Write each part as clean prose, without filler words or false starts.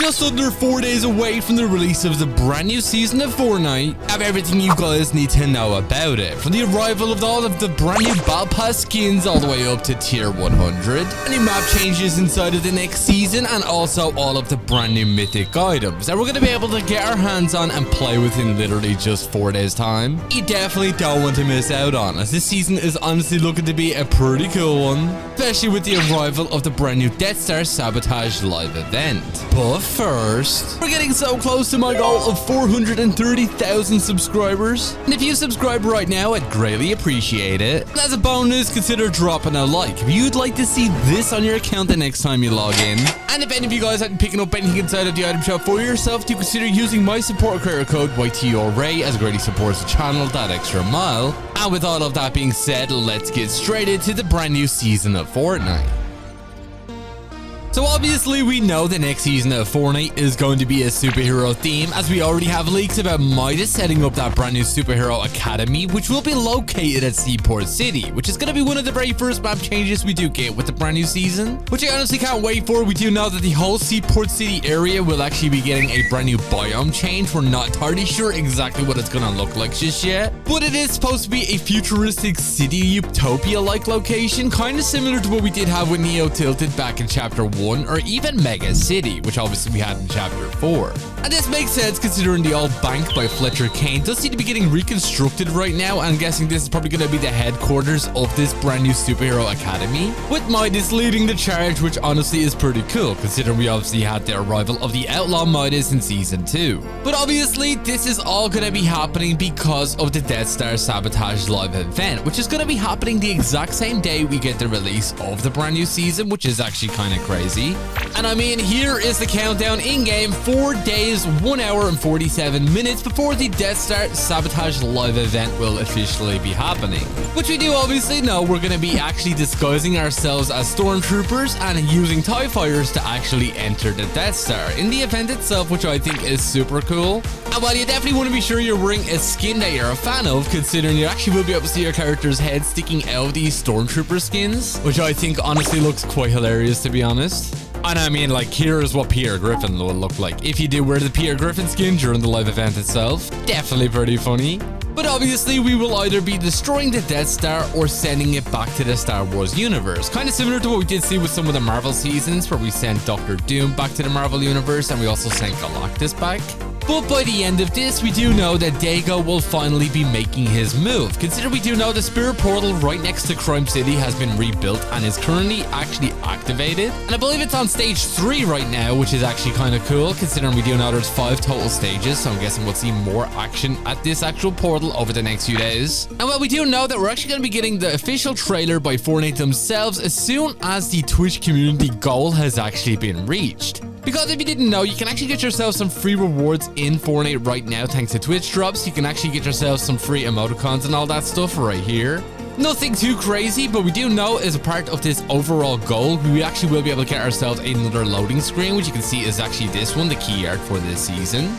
just under 4 days away from the release of the brand new season of Fortnite, I have everything you guys need to know about it. From the arrival of all of the brand new Battle Pass skins all the way up to tier 100, new map changes inside of the next season, and also all of the brand new mythic items that we're going to be able to get our hands on and play with in literally just 4 days time. You definitely don't want to miss out on, as this season is honestly looking to be a pretty cool one, especially with the arrival of the brand new Death Star Sabotage live event. But first, we're getting so close to my goal of 430,000 subscribers, and if you subscribe right now, I'd greatly appreciate it. And as a bonus, consider dropping a like if you'd like to see this on your account the next time you log in. And if any of you guys aren't picking up anything inside of the item shop for yourself, do consider using my support creator code YTORAY, as it greatly supports the channel that extra mile. And with all of that being said, let's get straight into the brand new season of Fortnite. So obviously we know the next season of Fortnite is going to be a superhero theme, as we already have leaks about Midas setting up that brand new superhero academy, which will be located at Seaport City, which is going to be one of the very first map changes we do get with the brand new season, which I honestly can't wait for. We do know that the whole Seaport City area will actually be getting a brand new biome change. We're not entirely sure exactly what it's going to look like just yet, but it is supposed to be a futuristic city utopia-like location, kind of similar to what we did have with Neo Tilted back in Chapter 1. Or even Mega City, which obviously we had in Chapter 4. And this makes sense considering the old bank by Fletcher Kane does seem to be getting reconstructed right now, and I'm guessing this is probably going to be the headquarters of this brand new superhero academy, with Midas leading the charge, which honestly is pretty cool considering we obviously had the arrival of the Outlaw Midas in Season 2. But obviously this is all going to be happening because of the Death Star Sabotage live event, which is going to be happening the exact same day we get the release of the brand new season, which is actually kind of crazy. And I mean, here is the countdown in-game: 4 days, 1 hour and 47 minutes before the Death Star Sabotage live event will officially be happening. Which we do obviously know we're going to be actually disguising ourselves as stormtroopers and using TIE fighters to actually enter the Death Star in the event itself, which I think is super cool. And while you definitely want to be sure you're wearing a skin that you're a fan of, considering you actually will be able to see your character's head sticking out of these stormtrooper skins, which I think honestly looks quite hilarious, to be honest. And I mean, like, here is what Peter Griffin will look like if you do wear the Peter Griffin skin during the live event itself. Definitely pretty funny. But obviously we will either be destroying the Death Star or sending it back to the Star Wars universe, kind of similar to what we did see with some of the Marvel seasons, where we sent Doctor Doom back to the Marvel universe and we also sent Galactus back. But by the end of this, we do know that Dago will finally be making his move, considering we do know the Spirit Portal right next to Crime City has been rebuilt and is currently actually activated. And I believe it's on stage 3 right now, which is actually kind of cool, considering we do know there's 5 total stages, so I'm guessing we'll see more action at this actual portal over the next few days. And well, we do know that we're actually going to be getting the official trailer by Fortnite themselves as soon as the Twitch community goal has actually been reached. Because if you didn't know, you can actually get yourself some free rewards in Fortnite right now thanks to Twitch drops. You can actually get yourself some free emoticons and all that stuff right here. Nothing too crazy, but we do know as a part of this overall goal, we actually will be able to get ourselves another loading screen, which you can see is actually this one, the key art for this season.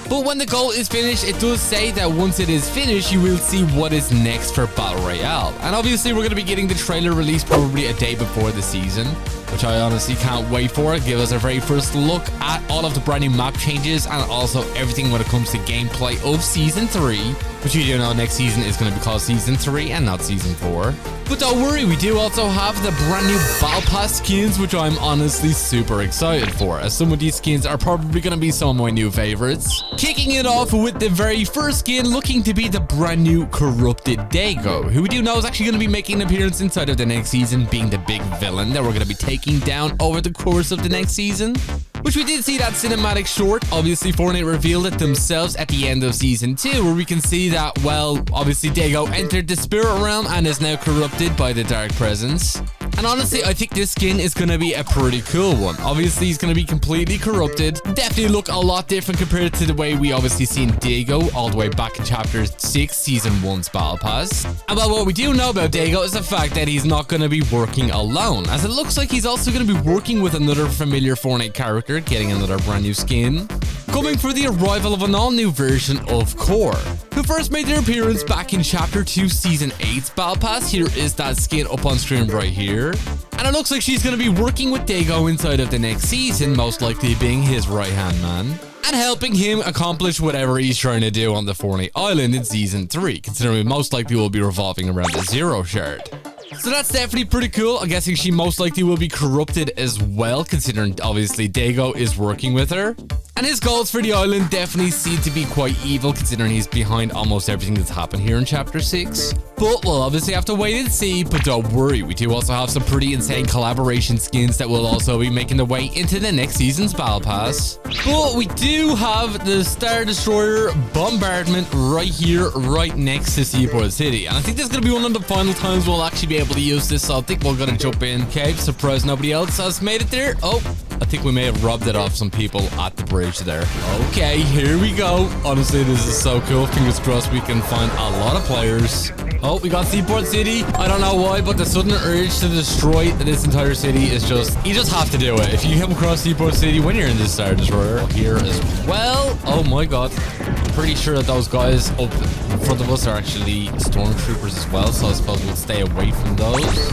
But when the goal is finished, it does say that once it is finished, you will see what is next for Battle Royale. And obviously, we're going to be getting the trailer released probably a day before the season, which I honestly can't wait for. Give us our very first look at all of the brand new map changes and also everything when it comes to gameplay of Season 3, which you do know next season is going to be called Season 3 and not Season 4. But don't worry, we do also have the brand new Battle Pass skins, which I'm honestly super excited for, as some of these skins are probably going to be some of my new favorites. Kicking it off with the very first skin, looking to be the brand new Corrupted Dago, who we do know is actually going to be making an appearance inside of the next season, being the big villain that we're going to be taking down over the course of the next season. Which we did see that cinematic short. Obviously, Fortnite revealed it themselves at the end of Season 2, where we can see that, well, obviously Dago entered the spirit realm and is now corrupted by the dark presence. And honestly, I think this skin is going to be a pretty cool one. Obviously, he's going to be completely corrupted. Definitely look a lot different compared to the way we obviously seen Dago all the way back in Chapter 6, Season 1's Battle Pass. And well, what we do know about Dago is the fact that he's not going to be working alone, as it looks like he's also going to be working with another familiar Fortnite character, getting another brand new skin. Coming for the arrival of an all-new version of Core, who first made their appearance back in Chapter 2, Season 8's Battle Pass. Here is that skin up on screen right here. And And it looks like she's going to be working with Dago inside of the next season, most likely being his right-hand man, and helping him accomplish whatever he's trying to do on the Fortnite Island in Season 3, considering it most likely will be revolving around the Zero Shard. So that's definitely pretty cool. I'm guessing she most likely will be corrupted as well, considering obviously Dago is working with her. And his goals for the island definitely seem to be quite evil, considering he's behind almost everything that's happened here in Chapter 6. But we'll obviously have to wait and see, but don't worry, we do also have some pretty insane collaboration skins that will also be making their way into the next season's Battle Pass. But we do have the Star Destroyer bombardment right here, right next to Seaport City. And I think this is going to be one of the final times we'll actually be able to use this, so I think we're going to jump in. Okay, surprise, nobody else has made it there. Oh, I think we may have robbed it off some people at the bridge there. Okay, here we go. Honestly, this is so cool. Fingers crossed we can find a lot of players. Oh, we got Seaport City. I don't know why, but the sudden urge to destroy this entire city is just... You just have to do it. If you come across Seaport City when you're in this Star Destroyer here as well... Oh my god. I'm pretty sure that those guys up in front of us are actually stormtroopers as well, so I suppose we'll stay away from those.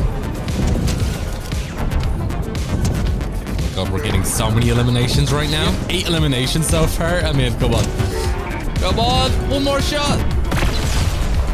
God, we're getting so many eliminations right now. 8 eliminations so far. I mean, come on. Come on. One more shot.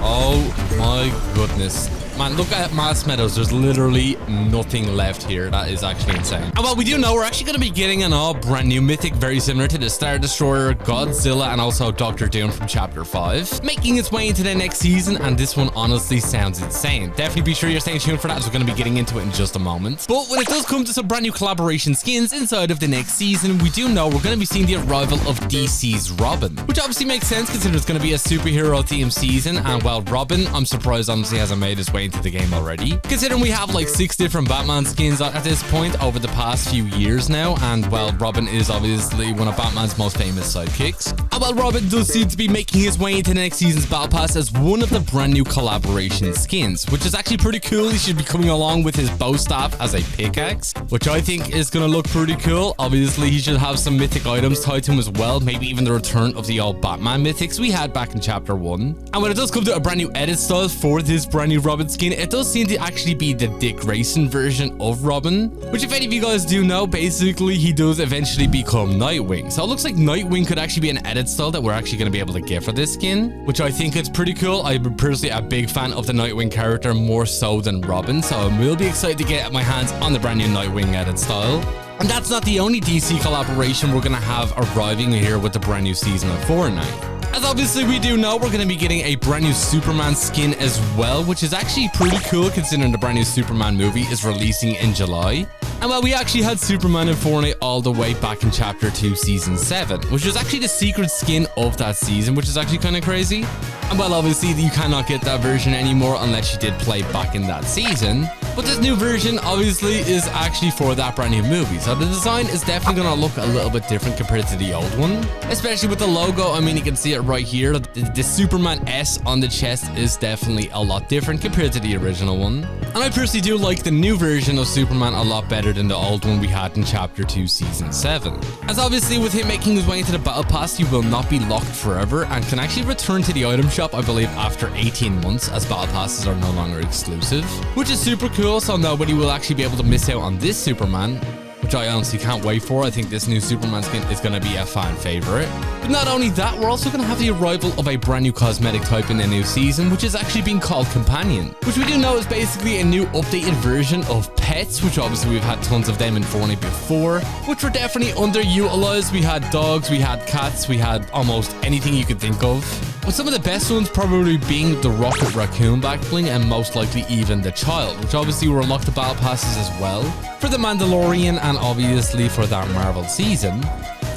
Oh my goodness. Man, look at Mass Meadows. There's literally nothing left here. That is actually insane. And well, we do know we're actually going to be getting an all brand new mythic, very similar to the Star Destroyer, Godzilla, and also Dr. Doom from Chapter 5, making its way into the next season. And this one honestly sounds insane. Definitely be sure you're staying tuned for that, as we're going to be getting into it in just a moment. But when it does come to some brand new collaboration skins inside of the next season, we do know we're going to be seeing the arrival of DC's Robin, which obviously makes sense considering it's going to be a superhero themed season. And well, Robin, I'm surprised honestly hasn't made his way into the game already, considering we have like 6 different Batman skins at this point over the past few years now. And well, Robin is obviously one of Batman's most famous sidekicks. And well, Robin does seem to be making his way into the next season's Battle Pass as one of the brand new collaboration skins, which is actually pretty cool. He should be coming along with his bow staff as a pickaxe, which I think is going to look pretty cool. Obviously, he should have some mythic items tied to him as well, maybe even the return of the old Batman mythics we had back in Chapter 1. And when it does come to a brand new edit style for this brand new Robin skin, it does seem to actually be the Dick Grayson version of Robin, which if any of you guys do know, basically he does eventually become Nightwing. So it looks like Nightwing could actually be an edit style that we're actually going to be able to get for this skin, which I think is pretty cool. I'm personally a big fan of the Nightwing character, more so than Robin, so I will be excited to get my hands on the brand new Nightwing edit style. And that's not the only DC collaboration we're going to have arriving here with the brand new season of Fortnite. As obviously we do know, we're going to be getting a brand new Superman skin as well, which is actually pretty cool considering the brand new Superman movie is releasing in July. And well, we actually had Superman in Fortnite all the way back in Chapter 2, Season 7, which was actually the secret skin of that season, which is actually kind of crazy. And well, obviously you cannot get that version anymore unless you did play back in that season. But this new version obviously is actually for that brand new movie. So the design is definitely going to look a little bit different compared to the old one, especially with the logo. I mean, you can see it right here. The Superman S on the chest is definitely a lot different compared to the original one. And I personally do like the new version of Superman a lot better than the old one we had in Chapter 2, Season 7. As obviously with him making his way into the Battle Pass, he will not be locked forever and can actually return to the item shop, I believe, after 18 months, as Battle Passes are no longer exclusive, which is super cool. So nobody will actually be able to miss out on this Superman, which I honestly can't wait for. I think this new Superman skin is going to be a fan favorite. But not only that, we're also going to have the arrival of a brand new cosmetic type in the new season, which is actually being called Companion, which we do know is basically a new updated version of pets, which obviously we've had tons of them in Fortnite before, which were definitely underutilized. We had dogs, we had cats, we had almost anything you could think of. With some of the best ones probably being the Rocket Raccoon back bling and most likely even the Child, which obviously were unlocked to Battle Passes as well for the Mandalorian and obviously for that Marvel season.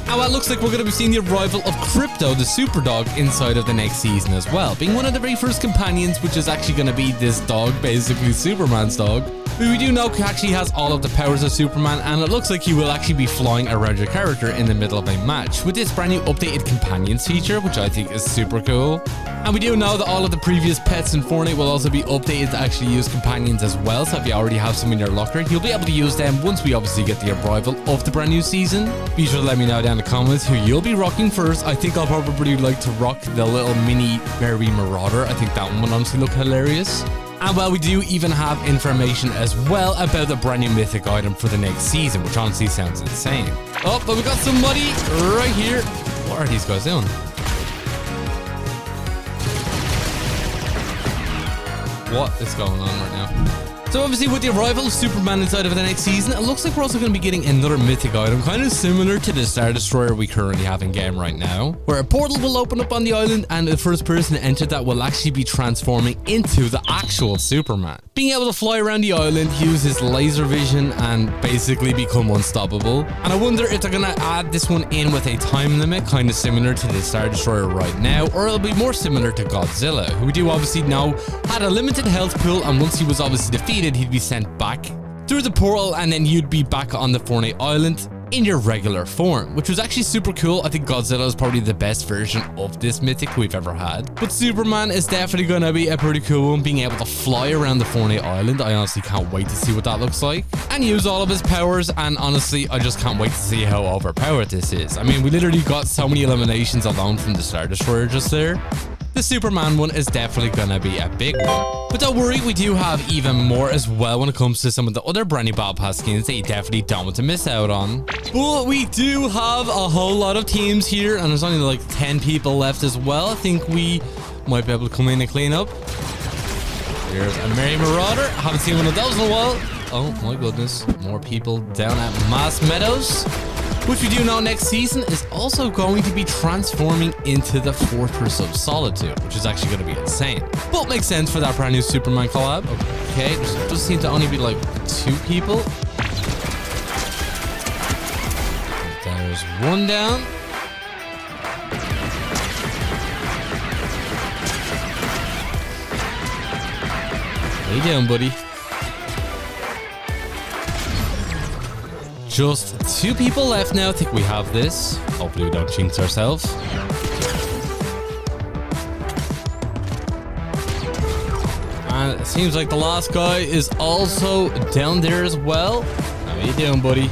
And well, it looks like we're going to be seeing the arrival of Crypto, the super dog, inside of the next season as well, being one of the very first companions, which is actually going to be this dog, basically Superman's dog, who we do know actually has all of the powers of Superman, and it looks like he will actually be flying around your character in the middle of a match with this brand new updated companions feature, which I think is super cool. And we do know that all of the previous pets in Fortnite will also be updated to actually use companions as well, so if you already have some in your locker, you'll be able to use them once we obviously get the arrival of the brand new season. Be sure to let me know down in the comments who you'll be rocking first. I think I'll probably like to rock the little mini Berry Marauder. I think that one would honestly look hilarious. And well, we do even have information as well about the brand new mythic item for the next season, which honestly sounds insane. Oh, but we got somebody right here. What are these guys doing? What is going on right now? So obviously with the arrival of Superman inside of the next season, it looks like we're also going to be getting another mythic item kind of similar to the Star Destroyer we currently have in game right now, where a portal will open up on the island and the first person to enter that will actually be transforming into the actual Superman. Being able to fly around the island, use his laser vision and basically become unstoppable. And I wonder if they're going to add this one in with a time limit kind of similar to the Star Destroyer right now, or it'll be more similar to Godzilla, who we do obviously know had a limited health pool, and once he was obviously defeated, he'd be sent back through the portal and then you'd be back on the Fortnite island in your regular form, which was actually super cool. I think Godzilla is probably the best version of this mythic we've ever had, but Superman is definitely going to be a pretty cool one, being able to fly around the Fortnite island. I honestly can't wait to see what that looks like and use all of his powers, and honestly I just can't wait to see how overpowered this is. I mean, we literally got so many eliminations alone from the Star Destroyer just there. The Superman one is definitely gonna be a big one. But don't worry, we do have even more as well when it comes to some of the other brand new Battle Pass skins that you definitely don't want to miss out on. But we do have a whole lot of teams here, and there's only like 10 people left as well. I think we might be able to come in and clean up. There's a Merry Marauder. I haven't seen one of those in a while. Oh my goodness, more people down at Moss Meadows, which we do know next season is also going to be transforming into the Fortress of Solitude, which is actually going to be insane. But makes sense for that brand new Superman collab. Okay, there does seem to only be like 2 people. There's one down. How you doing, buddy? Just 2 people left now. I think we have this. Hopefully we don't jinx ourselves. And it seems like the last guy is also down there as well. How you doing, buddy?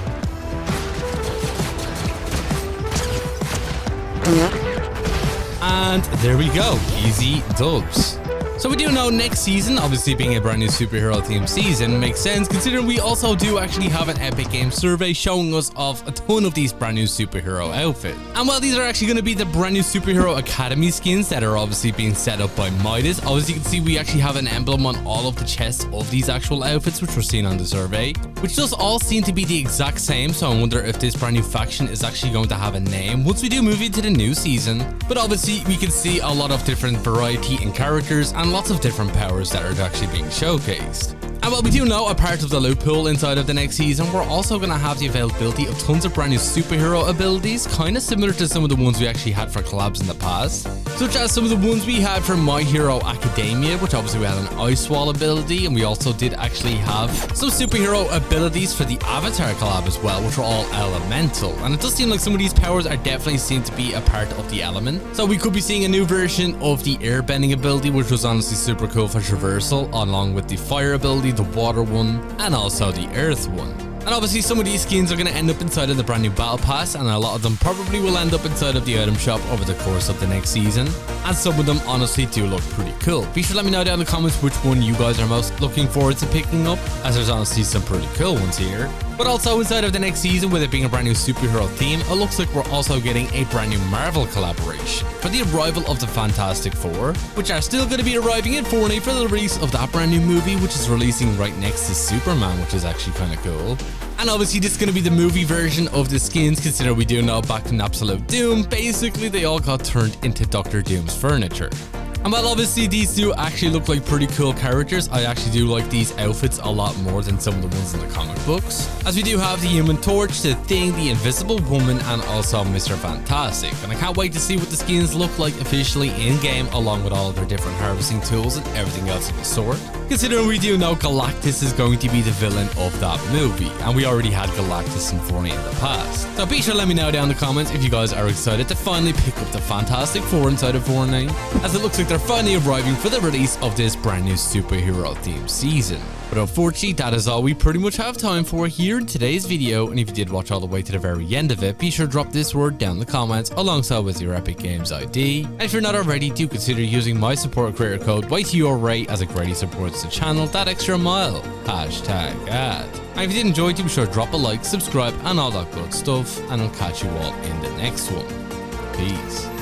And there we go. Easy dubs. So we do know next season, obviously being a brand new superhero themed season, makes sense considering we also do actually have an Epic Games survey showing us of a ton of these brand new superhero outfits. And while these are actually going to be the brand new Superhero Academy skins that are obviously being set up by Midas, obviously you can see we actually have an emblem on all of the chests of these actual outfits, which we're seeing on the survey, which does all seem to be the exact same. So I wonder if this brand new faction is actually going to have a name once we do move into the new season. But obviously we can see a lot of different variety in characters and lots of different powers that are actually being showcased. And while we do know a part of the loot pool inside of the next season, we're also going to have the availability of tons of brand new superhero abilities, kind of similar to some of the ones we actually had for collabs in the past, such as some of the ones we had for My Hero Academia, which obviously we had an Ice Wall ability, and we also did actually have some superhero abilities for the Avatar collab as well, which are all elemental. And it does seem like some of these powers are definitely seen to be a part of the element. So we could be seeing a new version of the airbending ability, which was honestly super cool for traversal, along with the fire ability, the water one, and also the earth one. And obviously some of these skins are going to end up inside of the brand new Battle Pass, and a lot of them probably will end up inside of the item shop over the course of the next season, and some of them honestly do look pretty cool. Be sure to let me know down in the comments which one you guys are most looking forward to picking up, as there's honestly some pretty cool ones here. But also inside of the next season, with it being a brand new superhero theme, it looks like we're also getting a brand new Marvel collaboration for the arrival of the Fantastic Four, which are still going to be arriving in Fortnite for the release of that brand new movie, which is releasing right next to Superman, which is actually kind of cool. And obviously this is going to be the movie version of the skins, considering we do know back in Absolute Doom, basically they all got turned into Dr. Doom's furniture. And while obviously these do actually look like pretty cool characters, I actually do like these outfits a lot more than some of the ones in the comic books, as we do have the Human Torch, the Thing, the Invisible Woman, and also Mr. Fantastic. And I can't wait to see what the skins look like officially in-game, along with all of their different harvesting tools and everything else of the sort, considering we do know Galactus is going to be the villain of that movie, and we already had Galactus in Fortnite in the past. So be sure to let me know down in the comments if you guys are excited to finally pick up the Fantastic Four inside of Fortnite, as it looks like they're finally arriving for the release of this brand new superhero themed season. But unfortunately, that is all we pretty much have time for here in today's video, and if you did watch all the way to the very end of it, be sure to drop this word down in the comments alongside with your Epic Games ID. And if you're not already, do consider using my support creator code YTURA as it greatly supports the channel that extra mile. #ad. And if you did enjoy, do be sure to drop a like, subscribe, and all that good stuff, and I'll catch you all in the next one. Peace.